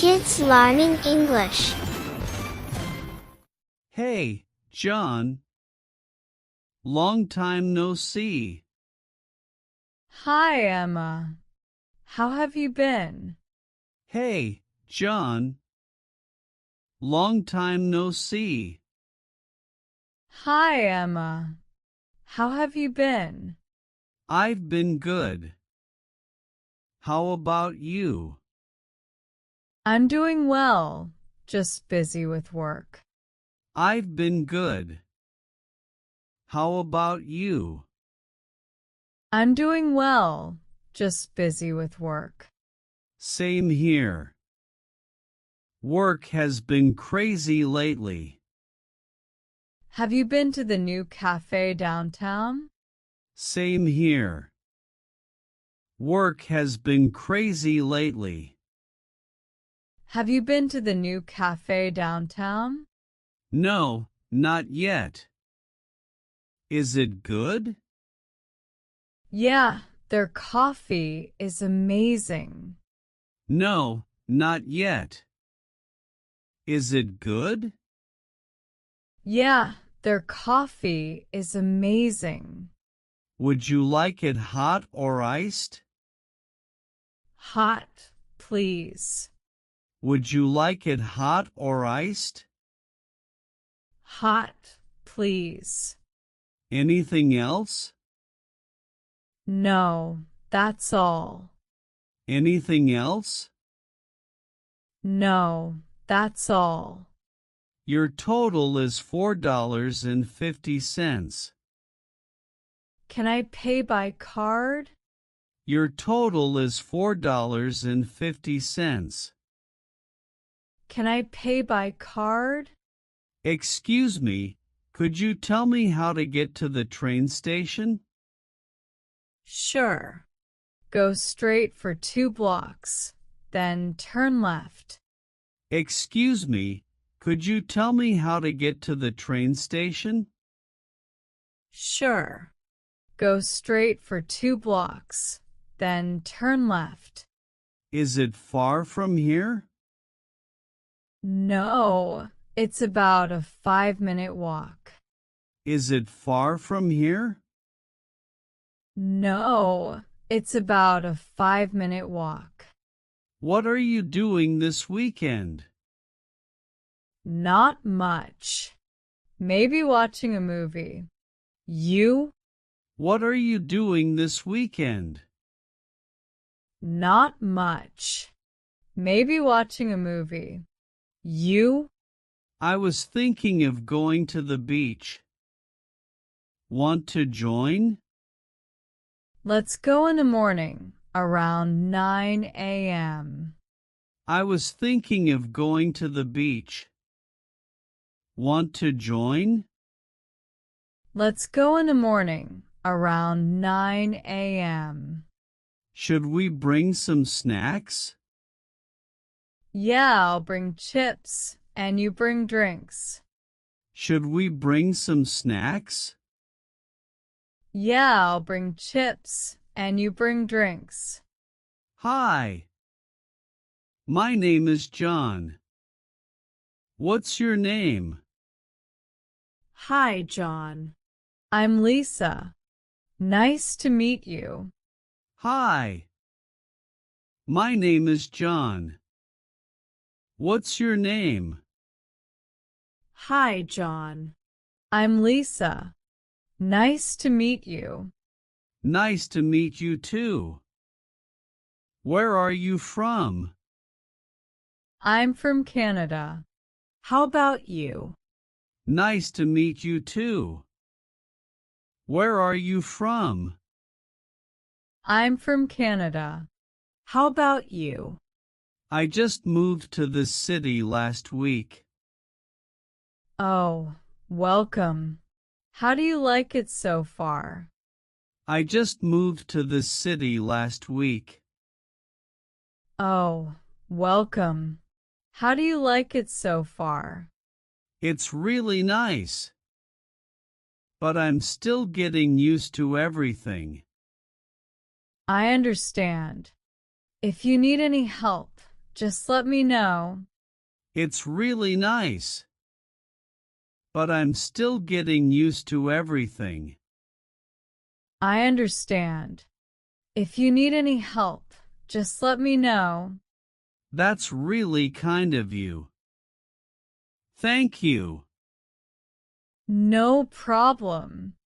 Kids learning English. Hey, John. Long time no see. Hi, Emma. How have you been? Hey, John. Long time no see. Hi, Emma. How have you been? I've been good. How about you? I'm doing well, just busy with work. I've been good. How about you? I'm doing well, just busy with work. Same here. Work has been crazy lately. Have you been to the new cafe downtown? Same here. Work has been crazy lately. Have you been to the new cafe downtown? No, not yet. Is it good? Yeah, their coffee is amazing. No, not yet. Is it good? Yeah, their coffee is amazing. Would you like it hot or iced? Hot, please. Would you like it hot or iced? Hot, please. Anything else? No, that's all. Anything else? No, that's all. Your total is $4.50. Can I pay by card? Your total is $4.50. Can I pay by card? Excuse me, could you tell me how to get to the train station? Sure. Go straight for 2 blocks, then turn left. Excuse me, could you tell me how to get to the train station? Sure. Go straight for 2 blocks, then turn left. Is it far from here? No, it's about a 5-minute walk. Is it far from here? No, it's about a 5-minute walk. What are you doing this weekend? Not much. Maybe watching a movie. You? What are you doing this weekend? Not much. Maybe watching a movie. You? I was thinking of going to the beach. Want to join? Let's go in the morning, around 9 a.m. I was thinking of going to the beach. Want to join? Let's go in the morning, around 9 a.m. Should we bring some snacks? Yeah, I'll bring chips, and you bring drinks. Should we bring some snacks? Yeah, I'll bring chips, and you bring drinks. Hi. My name is John. What's your name? Hi, John. I'm Lisa. Nice to meet you. Hi. My name is John. What's your name? Hi, John. I'm Lisa. Nice to meet you. Nice to meet you too. Where are you from? I'm from Canada. How about you? Nice to meet you too. Where are you from? I'm from Canada. How about you? I just moved to this city last week. Oh, welcome. How do you like it so far? I just moved to this city last week. Oh, welcome. How do you like it so far? It's really nice. But I'm still getting used to everything. I understand. If you need any help, Just let me know. It's really nice. But I'm still getting used to everything. I understand. If you need any help, just let me know. That's really kind of you. Thank you. No problem.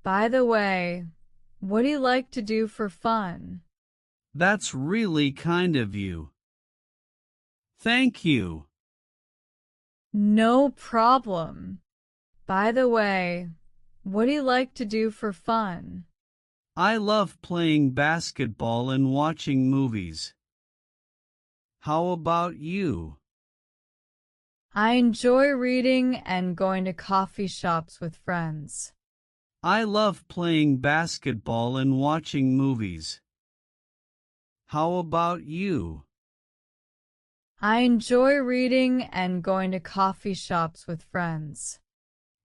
By the way, what do you like to do for fun? That's really kind of you. Thank you. No problem. By the way, what do you like to do for fun? I love playing basketball and watching movies. How about you? I enjoy reading and going to coffee shops with friends. I love playing basketball and watching movies. How about you? I enjoy reading and going to coffee shops with friends.